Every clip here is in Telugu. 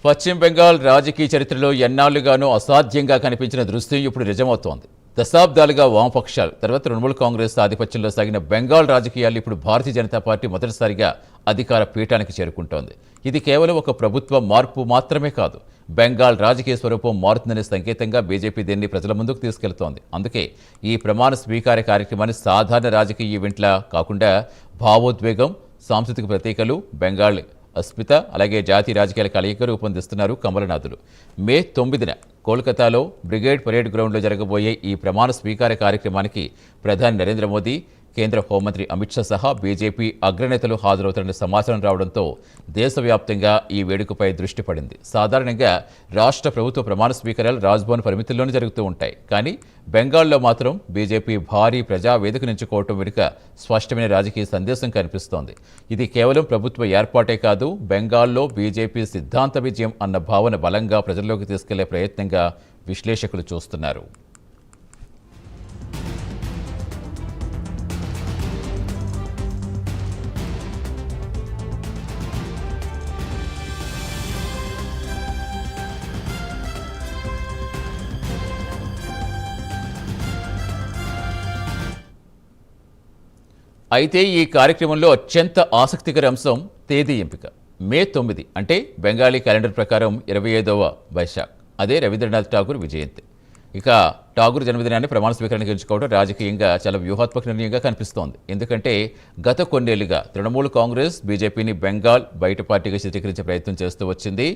పశ్చిమ బెంగాల్ రాజకీయ చరిత్రలో ఎన్నాళ్లుగానూ అసాధ్యంగా కనిపించిన దృశ్యం ఇప్పుడు నిజమవుతోంది. దశాబ్దాలుగా వామపక్షాలు తర్వాత తృణమూల్ కాంగ్రెస్ ఆధిపత్యంలో సాగిన బెంగాల్ రాజకీయాలు ఇప్పుడు భారతీయ జనతా పార్టీ మొదటిసారిగా అధికార పీఠానికి చేరుకుంటోంది. ఇది కేవలం ఒక ప్రభుత్వ మార్పు మాత్రమే కాదు, బెంగాల్ రాజకీయ స్వరూపం మారుతుందనే సంకేతంగా బీజేపీ దీన్ని ప్రజల ముందుకు తీసుకెళ్తోంది. అందుకే ఈ ప్రమాణ స్వీకార కార్యక్రమాన్ని సాధారణ రాజకీయ ఈవెంట్లా కాకుండా భావోద్వేగం, సాంస్కృతిక ప్రతీకలు, బెంగాల్ అస్మిత అలాగే జాతీయ రాజకీయాల కలయిక రూపొందిస్తున్నారు కమలనాథులు. మే 9న కోల్కతాలో బ్రిగేడ్ పరేడ్ గ్రౌండ్లో జరగబోయే ఈ ప్రమాణ స్వీకార కార్యక్రమానికి ప్రధాని నరేంద్ర మోదీ, కేంద్ర హోంమంత్రి అమిత్ షా సహా బీజేపీ అగ్రనేతలు హాజరవుతారన్న సమాచారం రావడంతో దేశవ్యాప్తంగా ఈ వేడుకపై దృష్టి పడింది. సాధారణంగా రాష్ట్ర ప్రభుత్వ ప్రమాణ స్వీకారాలు రాజ్భవన్ పరిమితుల్లోనే జరుగుతూ ఉంటాయి. కానీ బెంగాల్లో మాత్రం బీజేపీ భారీ ప్రజా వేదికను ఎంచుకోవటం వెనుక స్పష్టమైన రాజకీయ సందేశం కనిపిస్తోంది. ఇది కేవలం ప్రభుత్వ ఏర్పాటే కాదు, బెంగాల్లో బీజేపీ సిద్ధాంత విజయం అన్న భావన బలంగా ప్రజల్లోకి తీసుకెళ్లే ప్రయత్నంగా విశ్లేషకులు చూస్తున్నారు. అయితే ఈ కార్యక్రమంలో అత్యంత ఆసక్తికర అంశం తేదీ ఎంపిక. మే 9 అంటే బెంగాలీ క్యాలెండర్ ప్రకారం 25వ వైశాఖ్. అదే రవీంద్రనాథ్ ఠాగూర్ విజయంతి. ఇక ఠాగూర్ జన్మదినాన్ని ప్రమాణ స్వీకారానికి ఎంచుకోవడం రాజకీయంగా చాలా వ్యూహాత్మక నిర్ణయంగా కనిపిస్తోంది. ఎందుకంటే గత కొన్నేళ్లుగా తృణమూల్ కాంగ్రెస్ బీజేపీని బెంగాల్ బయట పార్టీగా చిత్రీకరించే ప్రయత్నం చేస్తూ వచ్చింది.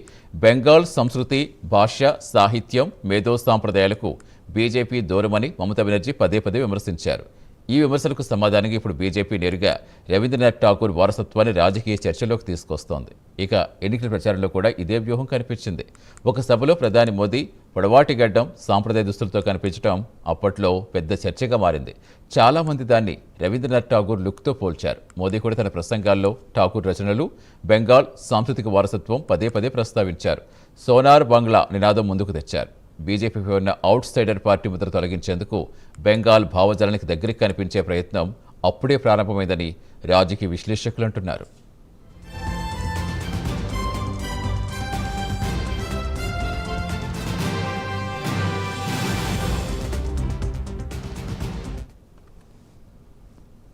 బెంగాల్ సంస్కృతి, భాష, సాహిత్యం, మేధో సాంప్రదాయాలకు బీజేపీ దూరమని మమతా బెనర్జీ పదే పదే విమర్శించారు. ఈ విమర్శలకు సమాధానంగా ఇప్పుడు బీజేపీ నేరుగా రవీంద్రనాథ్ ఠాగూర్ వారసత్వాన్ని రాజకీయ చర్చలోకి తీసుకొస్తోంది. ఇక ఎన్నికల ప్రచారంలో కూడా ఇదే వ్యూహం కనిపించింది. ఒక సభలో ప్రధాని మోదీ పొడవాటి గడ్డం, సాంప్రదాయ దుస్తులతో కనిపించడం అప్పట్లో పెద్ద చర్చగా మారింది. చాలామంది దాన్ని రవీంద్రనాథ్ ఠాగూర్ లుక్తో పోల్చారు. మోదీ కూడా తన ప్రసంగాల్లో ఠాగూర్ రచనలు, బెంగాల్ సాంస్కృతిక వారసత్వం పదే పదే ప్రస్తావించారు. సోనార్ బంగ్లా నినాదం ముందుకు తెచ్చారు. బీజేపీపై ఉన్న అవుట్ సైడర్ పార్టీ ముద్ర తొలగించేందుకు బెంగాల్ భావజాలానికి దగ్గరికి కనిపించే ప్రయత్నం అప్పుడే ప్రారంభమైందని రాజకీయ విశ్లేషకులు అంటున్నారు.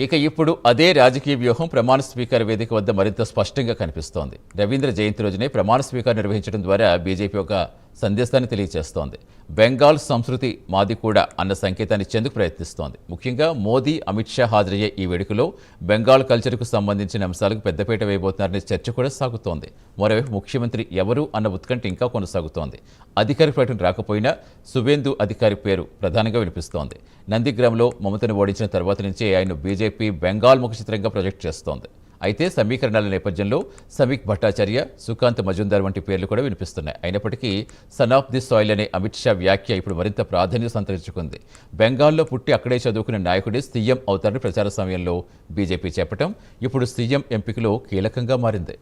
ఇక ఇప్పుడు అదే రాజకీయ వ్యూహం ప్రమాణ స్వీకార వేదిక వద్ద మరింత స్పష్టంగా కనిపిస్తోంది. రవీంద్ర జయంతి రోజునే ప్రమాణ స్వీకారం నిర్వహించడం ద్వారా బీజేపీ ఒక సందేశాన్ని తెలియజేస్తోంది. బెంగాల్ సంస్కృతి మాది కూడా అన్న సంకేతాన్ని ఇచ్చేందుకు ప్రయత్నిస్తోంది. ముఖ్యంగా మోదీ, అమిత్ షా హాజరయ్యే ఈ వేడుకలో బెంగాల్ కల్చర్కు సంబంధించిన అంశాలకు పెద్దపీట వేయబోతున్నారనే చర్చ కూడా సాగుతోంది. మరోవైపు ముఖ్యమంత్రి ఎవరు అన్న ఉత్కంఠ ఇంకా కొనసాగుతోంది. అధికారిక ప్రకటన రాకపోయినా సువేందు అధికారి పేరు ప్రధానంగా వినిపిస్తోంది. నందిగ్రామ్లో మమతను ఓడించిన తర్వాత నుంచే ఆయన బీజేపీ బెంగాల్ ముఖ చిత్రంగా ప్రొజెక్ట్ చేస్తోంది. అయితే సమీకరణాల నేపథ్యంలో సమీక్ భట్టాచార్య, సుకాంత్ మజుందార్ వంటి పేర్లు కూడా వినిపిస్తున్నాయి. అయినప్పటికీ సన్ ఆఫ్ ది సాయిల్ అనే అమిత్ షా వ్యాఖ్య ఇప్పుడు మరింత ప్రాధాన్యత సంతరించుకుంది. బెంగాల్లో పుట్టి అక్కడే చదువుకునే నాయకుడే సీఎం అవుతారని ప్రచార సమయంలో బీజేపీ చెప్పడం ఇప్పుడు సీఎం ఎంపికలో కీలకంగా మారింది.